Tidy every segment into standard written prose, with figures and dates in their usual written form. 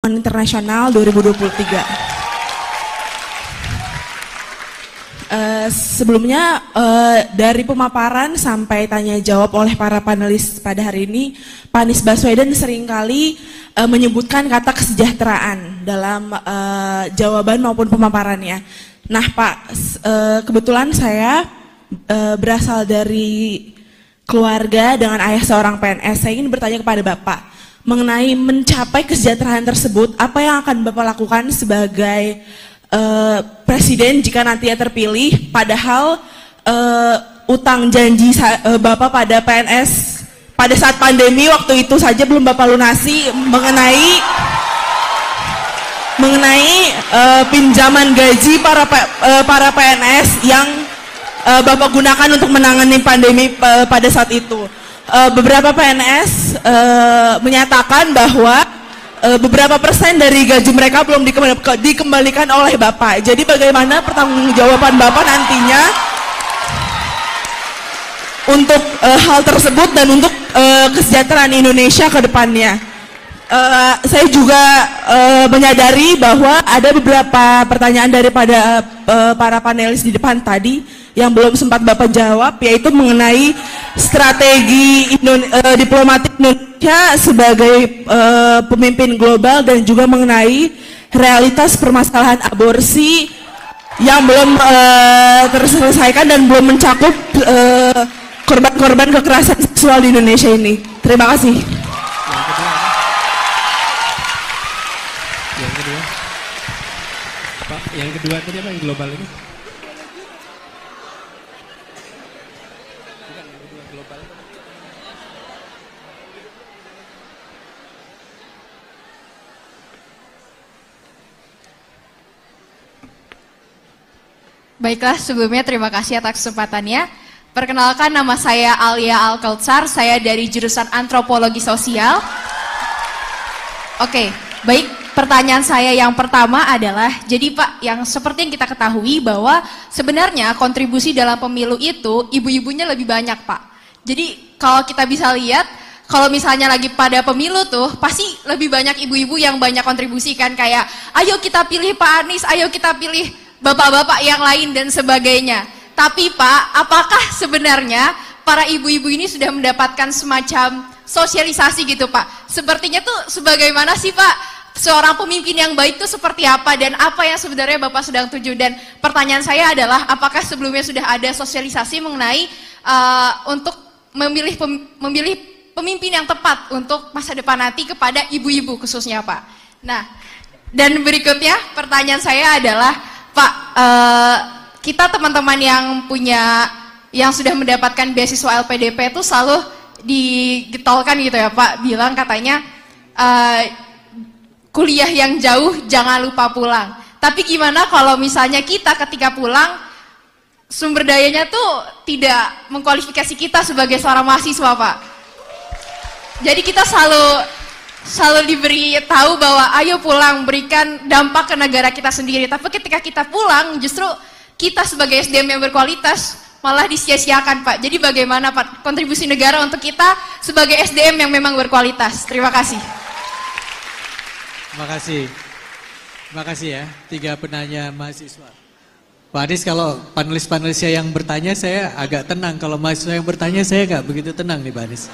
Internasional 2023. Sebelumnya dari pemaparan sampai tanya jawab oleh para panelis pada hari ini, Pak Anies Baswedan seringkali menyebutkan kata kesejahteraan dalam jawaban maupun pemaparannya. Nah Pak, kebetulan saya berasal dari keluarga dengan ayah seorang PNS. Saya ingin bertanya kepada Bapak mengenai mencapai kesejahteraan tersebut, apa yang akan Bapak lakukan sebagai presiden jika nantinya terpilih, padahal utang janji Bapak pada PNS pada saat pandemi waktu itu saja belum Bapak lunasi mengenai pinjaman gaji para PNS yang Bapak gunakan untuk menangani pandemi pada saat itu. Beberapa PNS menyatakan bahwa beberapa persen dari gaji mereka belum dikembalikan oleh Bapak. Jadi bagaimana pertanggungjawaban Bapak nantinya untuk hal tersebut dan untuk kesejahteraan Indonesia ke depannya? Saya juga menyadari bahwa ada beberapa pertanyaan daripada para panelis di depan tadi yang belum sempat Bapak jawab, yaitu mengenai strategi diplomatik Indonesia sebagai pemimpin global dan juga mengenai realitas permasalahan aborsi yang belum terselesaikan dan belum mencakup korban-korban kekerasan seksual di Indonesia ini. Terima kasih. Yang kedua tadi apa yang global ini? Baiklah, sebelumnya terima kasih atas kesempatannya. Perkenalkan, nama saya Alia Al-Kautsar, saya dari jurusan Antropologi Sosial. Oke, baik, pertanyaan saya yang pertama adalah, jadi Pak, yang seperti yang kita ketahui bahwa sebenarnya kontribusi dalam pemilu itu ibu-ibunya lebih banyak Pak. Jadi kalau kita bisa lihat, kalau misalnya lagi pada pemilu tuh, pasti lebih banyak ibu-ibu yang banyak kontribusi kan, kayak ayo kita pilih Pak Anies, ayo kita pilih bapak-bapak yang lain dan sebagainya. Tapi Pak, apakah sebenarnya para ibu-ibu ini sudah mendapatkan semacam sosialisasi gitu Pak? Sepertinya tuh sebagaimana sih Pak, seorang pemimpin yang baik itu seperti apa dan apa yang sebenarnya Bapak sedang tuju? Dan pertanyaan saya adalah, apakah sebelumnya sudah ada sosialisasi mengenai untuk memilih pemimpin yang tepat untuk masa depan nanti kepada ibu-ibu khususnya Pak? Nah, dan berikutnya pertanyaan saya adalah, Pak, kita teman-teman yang sudah mendapatkan beasiswa LPDP itu selalu digetolkan gitu ya Pak, bilang katanya kuliah yang jauh jangan lupa pulang. Tapi gimana kalau misalnya kita ketika pulang sumber dayanya tuh tidak mengkualifikasi kita sebagai seorang mahasiswa Pak. Jadi kita selalu diberi tahu bahwa ayo pulang, berikan dampak ke negara kita sendiri. Tapi ketika kita pulang, justru kita sebagai SDM yang berkualitas malah disia-siakan Pak. Jadi bagaimana Pak kontribusi negara untuk kita sebagai SDM yang memang berkualitas? Terima kasih. Terima kasih. Terima kasih ya, 3 penanya mahasiswa. Pak Anies, kalau panelis-panelisnya yang bertanya saya agak tenang. Kalau mahasiswa yang bertanya saya nggak begitu tenang nih Pak Anies.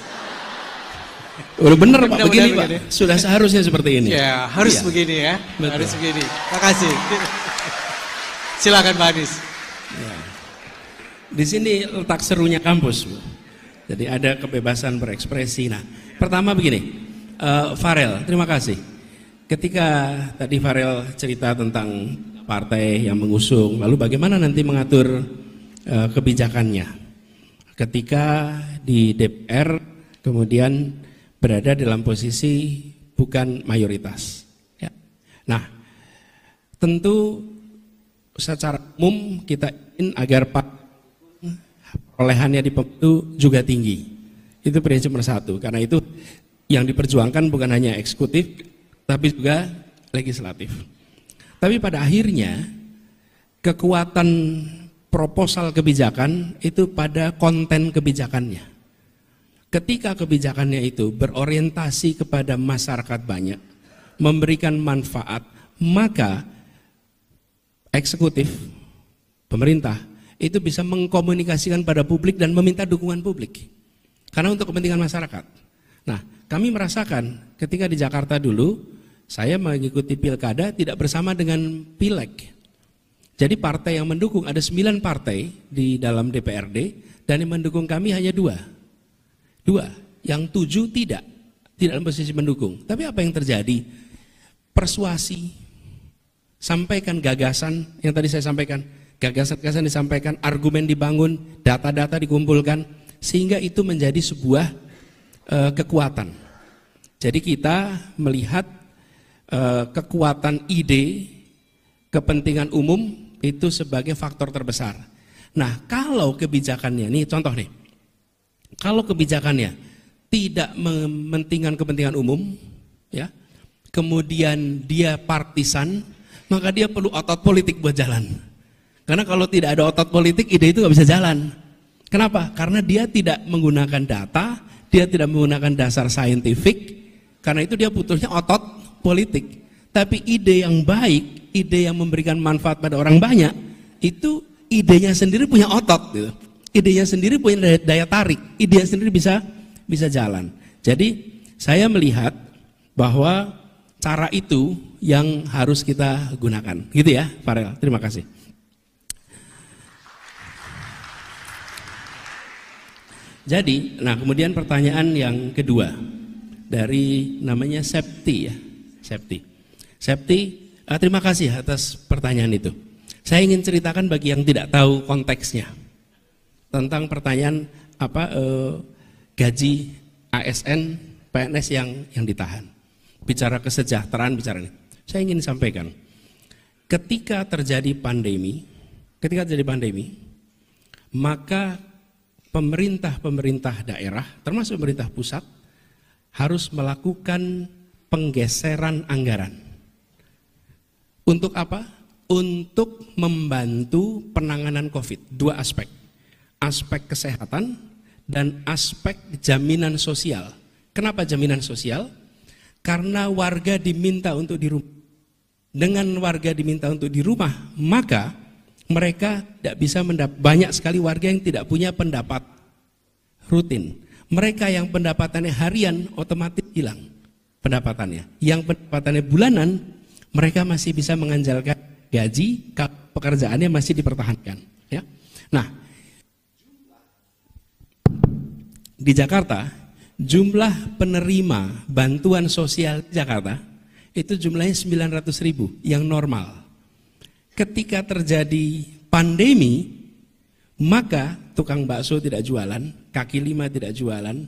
Udah bener Pak, begini Pak, sudah seharusnya seperti ini. Ya, harus begini ya, betul. Harus begini. Terima kasih. Silakan Pak Anies. Ya. Di sini letak serunya kampus, Bu. Jadi ada kebebasan berekspresi. Nah, pertama begini, Farel, terima kasih. Ketika tadi Farel cerita tentang partai yang mengusung, lalu bagaimana nanti mengatur kebijakannya. Ketika di DPR kemudian berada dalam posisi bukan mayoritas. Ya. Nah, tentu secara umum kita ingin agar perolehannya di pemilu juga tinggi. Itu prinsip nomor 1. Karena itu yang diperjuangkan bukan hanya eksekutif, tapi juga legislatif. Tapi pada akhirnya kekuatan proposal kebijakan itu pada konten kebijakannya. Ketika kebijakannya itu berorientasi kepada masyarakat banyak, memberikan manfaat, maka eksekutif, pemerintah, itu bisa mengkomunikasikan pada publik dan meminta dukungan publik. Karena untuk kepentingan masyarakat. Nah, kami merasakan ketika di Jakarta dulu, saya mengikuti pilkada tidak bersama dengan pileg. Jadi partai yang mendukung, ada 9 partai di dalam DPRD, dan yang mendukung kami hanya 2. Yang 7 tidak dalam posisi mendukung. Tapi apa yang terjadi? Persuasi, sampaikan gagasan yang tadi saya sampaikan, gagasan-gagasan disampaikan, argumen dibangun, data-data dikumpulkan, sehingga itu menjadi sebuah kekuatan. Jadi kita melihat kekuatan ide, kepentingan umum itu sebagai faktor terbesar. Nah, kalau kebijakannya, nih contoh nih, kalau kebijakannya tidak mementingkan kepentingan umum, ya, kemudian dia partisan, maka dia perlu otot politik buat jalan. Karena kalau tidak ada otot politik, ide itu nggak bisa jalan. Kenapa? Karena dia tidak menggunakan data, dia tidak menggunakan dasar saintifik, karena itu dia butuhnya otot politik. Tapi ide yang baik, ide yang memberikan manfaat pada orang banyak, itu idenya sendiri punya otot, gitu. Idenya sendiri punya daya tarik, idenya sendiri bisa jalan. Jadi saya melihat bahwa cara itu yang harus kita gunakan, gitu ya, Farel. Terima kasih. Jadi, nah kemudian pertanyaan yang kedua dari namanya Septi ya, Septi, terima kasih atas pertanyaan itu. Saya ingin ceritakan bagi yang tidak tahu konteksnya tentang pertanyaan gaji ASN PNS yang ditahan. Bicara kesejahteraan, bicara ini. Saya ingin sampaikan, ketika terjadi pandemi, maka pemerintah daerah, termasuk pemerintah pusat, harus melakukan penggeseran anggaran. Untuk apa? Untuk membantu penanganan COVID. 2 aspek. Aspek kesehatan dan aspek jaminan sosial. Kenapa jaminan sosial? Karena warga diminta untuk di rumah. Dengan warga diminta untuk di rumah, maka mereka tidak bisa banyak sekali warga yang tidak punya pendapat rutin. Mereka yang pendapatannya harian otomatis hilang pendapatannya. Yang pendapatannya bulanan, mereka masih bisa mengandalkan gaji, pekerjaannya masih dipertahankan. Ya. Nah, di Jakarta, jumlah penerima bantuan sosial di Jakarta itu jumlahnya 900.000 yang normal. Ketika terjadi pandemi, maka tukang bakso tidak jualan, kaki lima tidak jualan,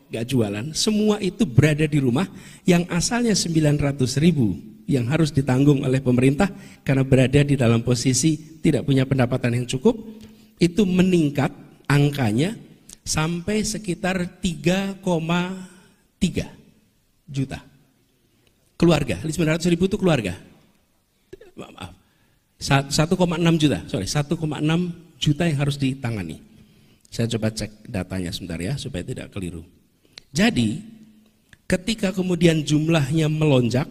nggak jualan, semua itu berada di rumah. Yang asalnya 900.000 yang harus ditanggung oleh pemerintah karena berada di dalam posisi tidak punya pendapatan yang cukup, itu meningkat angkanya sampai sekitar 3,3 juta keluarga. 900.000 itu keluarga. Maaf. 1,6 juta, 1,6 juta yang harus ditangani. Saya coba cek datanya sebentar ya, supaya tidak keliru. Jadi, ketika kemudian jumlahnya melonjak,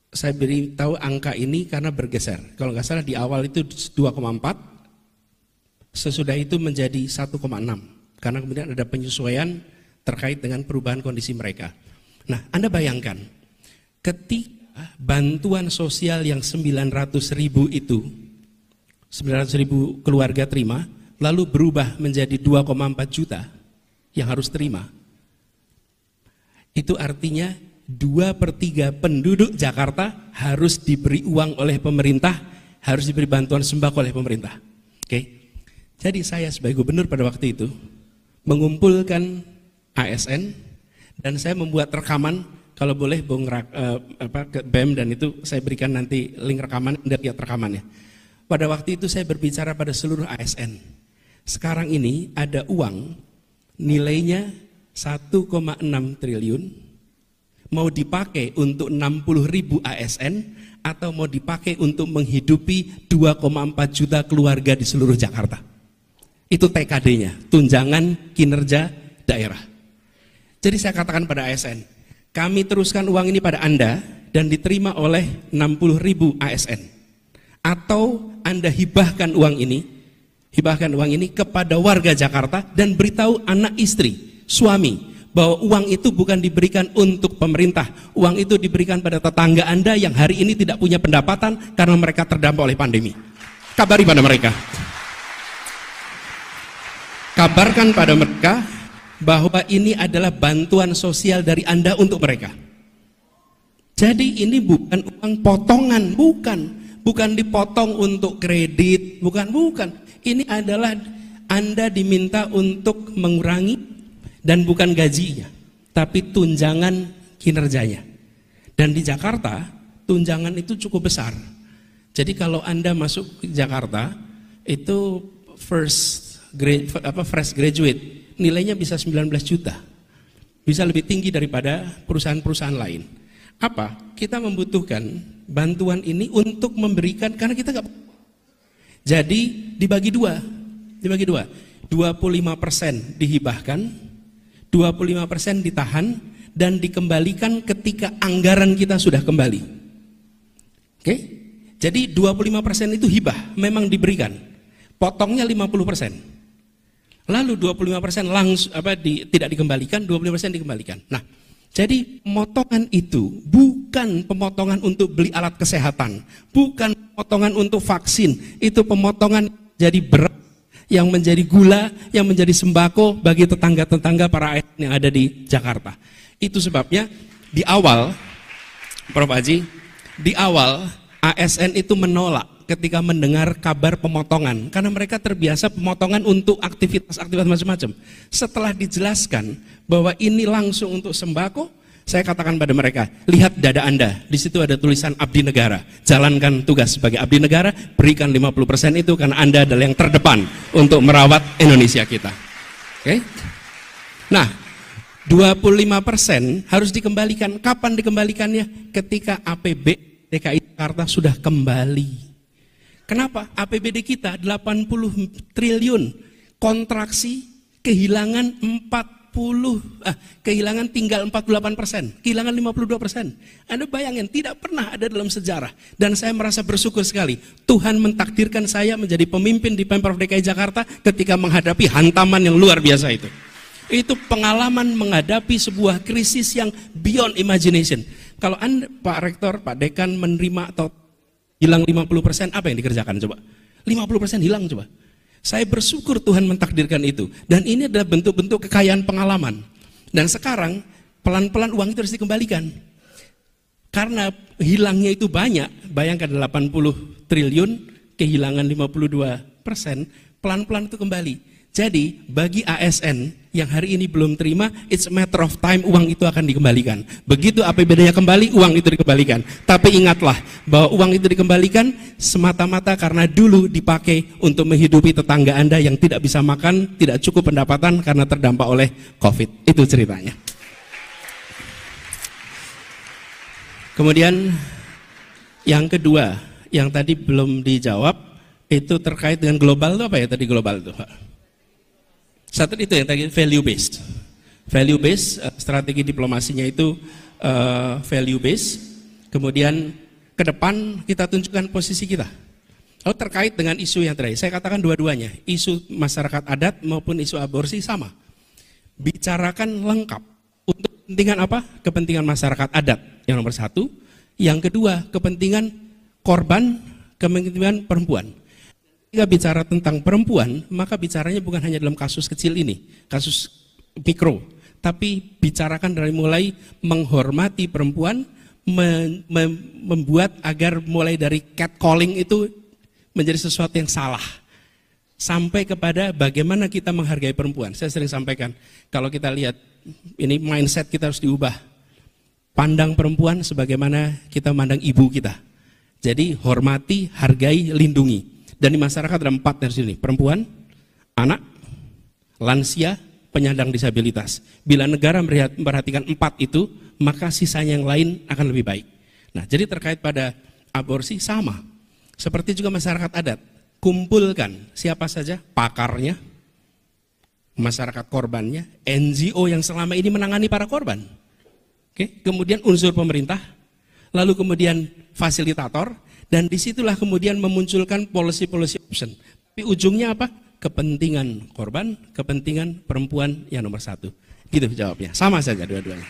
saya beri tahu angka ini karena bergeser. Kalau nggak salah di awal itu 2,4, sesudah itu menjadi 1,6, karena kemudian ada penyesuaian terkait dengan perubahan kondisi mereka. Nah, Anda bayangkan, ketika bantuan sosial yang 900.000 itu, 900.000 keluarga terima, lalu berubah menjadi 2,4 juta yang harus terima. Itu artinya 2/3 penduduk Jakarta harus diberi uang oleh pemerintah, harus diberi bantuan sembako oleh pemerintah. Oke. Jadi saya sebagai gubernur pada waktu itu mengumpulkan ASN dan saya membuat rekaman, kalau boleh Bung BEM dan itu saya berikan nanti link rekaman, Anda lihat rekamannya. Pada waktu itu saya berbicara pada seluruh ASN. Sekarang ini ada uang nilainya 1,6 triliun, mau dipakai untuk 60.000 ASN atau mau dipakai untuk menghidupi 2,4 juta keluarga di seluruh Jakarta. Itu TKD-nya, tunjangan kinerja daerah. Jadi saya katakan pada ASN, kami teruskan uang ini pada Anda dan diterima oleh 60.000 ASN. Atau Anda hibahkan uang ini kepada warga Jakarta dan beritahu anak istri, suami, bahwa uang itu bukan diberikan untuk pemerintah, uang itu diberikan pada tetangga Anda yang hari ini tidak punya pendapatan karena mereka terdampak oleh pandemi. Kabari pada mereka. Kabarkan pada mereka bahwa ini adalah bantuan sosial dari Anda untuk mereka. Jadi ini bukan uang potongan, bukan dipotong untuk kredit, bukan. Ini adalah Anda diminta untuk mengurangi dan bukan gajinya, tapi tunjangan kinerjanya. Dan di Jakarta, tunjangan itu cukup besar. Jadi kalau Anda masuk ke Jakarta, itu fresh graduate, nilainya bisa 19 juta. Bisa lebih tinggi daripada perusahaan-perusahaan lain. Apa? Kita membutuhkan bantuan ini untuk memberikan, karena kita nggak. Jadi dibagi dua. 25% dihibahkan, 25% ditahan dan dikembalikan ketika anggaran kita sudah kembali. Oke? Jadi 25% itu hibah, memang diberikan. Potongnya 50%. Lalu 25% langsung tidak dikembalikan, 25% dikembalikan. Nah, jadi pemotongan itu bukan pemotongan untuk beli alat kesehatan, bukan pemotongan untuk vaksin, itu pemotongan jadi beras, yang menjadi gula, yang menjadi sembako bagi tetangga-tetangga para ASN yang ada di Jakarta. Itu sebabnya di awal, Prof. Haji, di awal ASN itu menolak ketika mendengar kabar pemotongan, karena mereka terbiasa pemotongan untuk aktivitas-aktivitas macam-macam. Setelah dijelaskan bahwa ini langsung untuk sembako, saya katakan pada mereka, lihat dada Anda, di situ ada tulisan abdi negara. Jalankan tugas sebagai abdi negara, berikan 50% itu karena Anda adalah yang terdepan untuk merawat Indonesia kita. Oke? Nah, 25% harus dikembalikan. Kapan dikembalikannya? Ketika APB DKI Jakarta sudah kembali. Kenapa? APBD kita 80 triliun, kontraksi, kehilangan kehilangan tinggal 48%, kehilangan 52%. Anda bayangin, tidak pernah ada dalam sejarah. Dan saya merasa bersyukur sekali, Tuhan mentakdirkan saya menjadi pemimpin di Pemprov DKI Jakarta ketika menghadapi hantaman yang luar biasa itu. Itu pengalaman menghadapi sebuah krisis yang beyond imagination. Kalau Anda, Pak Rektor, Pak Dekan menerima atau hilang 50%, apa yang dikerjakan coba? 50% hilang coba. Saya bersyukur Tuhan mentakdirkan itu. Dan ini adalah bentuk-bentuk kekayaan pengalaman. Dan sekarang pelan-pelan uang itu harus dikembalikan. Karena hilangnya itu banyak, bayangkan 80 triliun, kehilangan 52%, pelan-pelan itu kembali. Jadi bagi ASN yang hari ini belum terima, it's a matter of time uang itu akan dikembalikan. Begitu APBD-nya kembali, uang itu dikembalikan. Tapi ingatlah bahwa uang itu dikembalikan semata-mata karena dulu dipakai untuk menghidupi tetangga Anda yang tidak bisa makan, tidak cukup pendapatan karena terdampak oleh COVID. Itu ceritanya. Kemudian yang kedua, yang tadi belum dijawab, itu terkait dengan global itu apa ya tadi global itu Pak? Satu itu yang tadi value based. Value based, strategi diplomasinya itu value based. Kemudian ke depan kita tunjukkan posisi kita. Lalu terkait dengan isu yang terakhir, saya katakan dua-duanya, isu masyarakat adat maupun isu aborsi sama. Bicarakan lengkap. Untuk kepentingan apa? Kepentingan masyarakat adat yang nomor satu. Yang kedua, kepentingan korban, kepentingan perempuan. Jika bicara tentang perempuan, maka bicaranya bukan hanya dalam kasus kecil ini, kasus mikro, tapi bicarakan dari mulai menghormati perempuan, membuat agar mulai dari catcalling itu menjadi sesuatu yang salah, sampai kepada bagaimana kita menghargai perempuan. Saya sering sampaikan, kalau kita lihat ini mindset kita harus diubah, pandang perempuan sebagaimana kita memandang ibu kita. Jadi hormati, hargai, lindungi. Dan di masyarakat ada 4 dari sini, perempuan, anak, lansia, penyandang disabilitas. Bila negara memperhatikan 4 itu, maka sisanya yang lain akan lebih baik. Nah, jadi terkait pada aborsi sama. Seperti juga masyarakat adat, kumpulkan siapa saja pakarnya, masyarakat korbannya, NGO yang selama ini menangani para korban. Oke, kemudian unsur pemerintah, lalu kemudian fasilitator, dan disitulah kemudian memunculkan policy option. Tapi ujungnya apa? Kepentingan korban, kepentingan perempuan yang nomor satu. Gitu jawabnya, sama saja dua-duanya.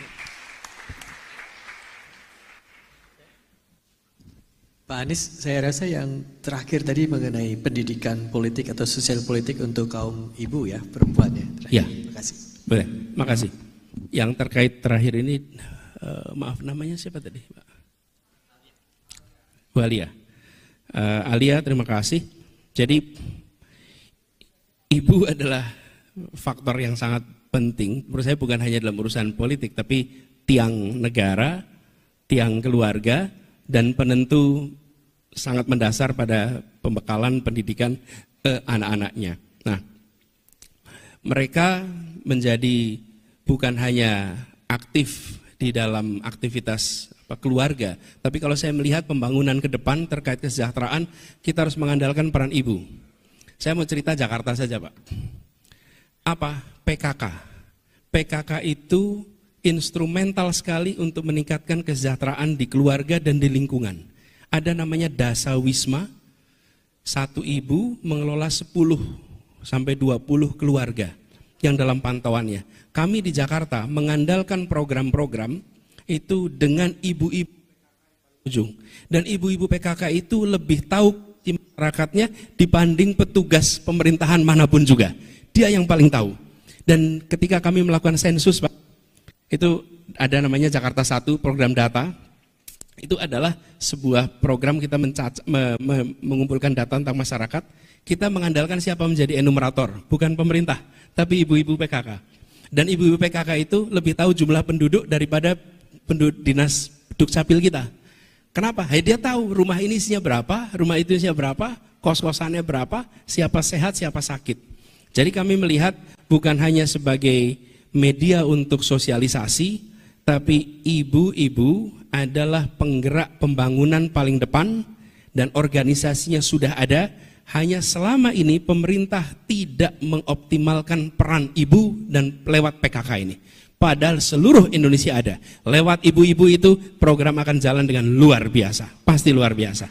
Pak Anies, saya rasa yang terakhir tadi mengenai pendidikan politik atau sosial politik untuk kaum ibu ya, perempuan ya. Ya, terima kasih. Boleh, makasih. Yang terkait terakhir ini, maaf namanya siapa tadi? Bu Alia. Alia, terima kasih. Jadi ibu adalah faktor yang sangat penting. Menurut saya bukan hanya dalam urusan politik, tapi tiang negara, tiang keluarga, dan penentu sangat mendasar pada pembekalan pendidikan anak-anaknya. Nah, mereka menjadi bukan hanya aktif di dalam aktivitas keluarga, tapi kalau saya melihat pembangunan ke depan terkait kesejahteraan, kita harus mengandalkan peran ibu. Saya mau cerita Jakarta saja, Pak. Apa? PKK. PKK itu instrumental sekali untuk meningkatkan kesejahteraan di keluarga dan di lingkungan. Ada namanya Dasa Wisma, satu ibu mengelola 10 sampai 20 keluarga yang dalam pantauannya. Kami di Jakarta mengandalkan program-program itu dengan ibu-ibu ujung. Dan ibu-ibu PKK itu lebih tahu di masyarakatnya dibanding petugas pemerintahan manapun juga. Dia yang paling tahu. Dan ketika kami melakukan sensus, Pak, itu ada namanya Jakarta 1 program data. Itu adalah sebuah program kita mengumpulkan data tentang masyarakat. Kita mengandalkan siapa menjadi enumerator, bukan pemerintah, tapi ibu-ibu PKK. Dan ibu-ibu PKK itu lebih tahu jumlah penduduk daripada penduduk dinas Dukcapil kita. Kenapa? Dia tahu rumah ini isinya berapa, rumah itu isinya berapa, kos-kosannya berapa, siapa sehat, siapa sakit. Jadi kami melihat bukan hanya sebagai media untuk sosialisasi, tapi ibu-ibu adalah penggerak pembangunan paling depan dan organisasinya sudah ada. Hanya selama ini pemerintah tidak mengoptimalkan peran ibu dan lewat PKK ini. Padahal seluruh Indonesia ada. Lewat ibu-ibu itu program akan jalan dengan luar biasa, pasti luar biasa.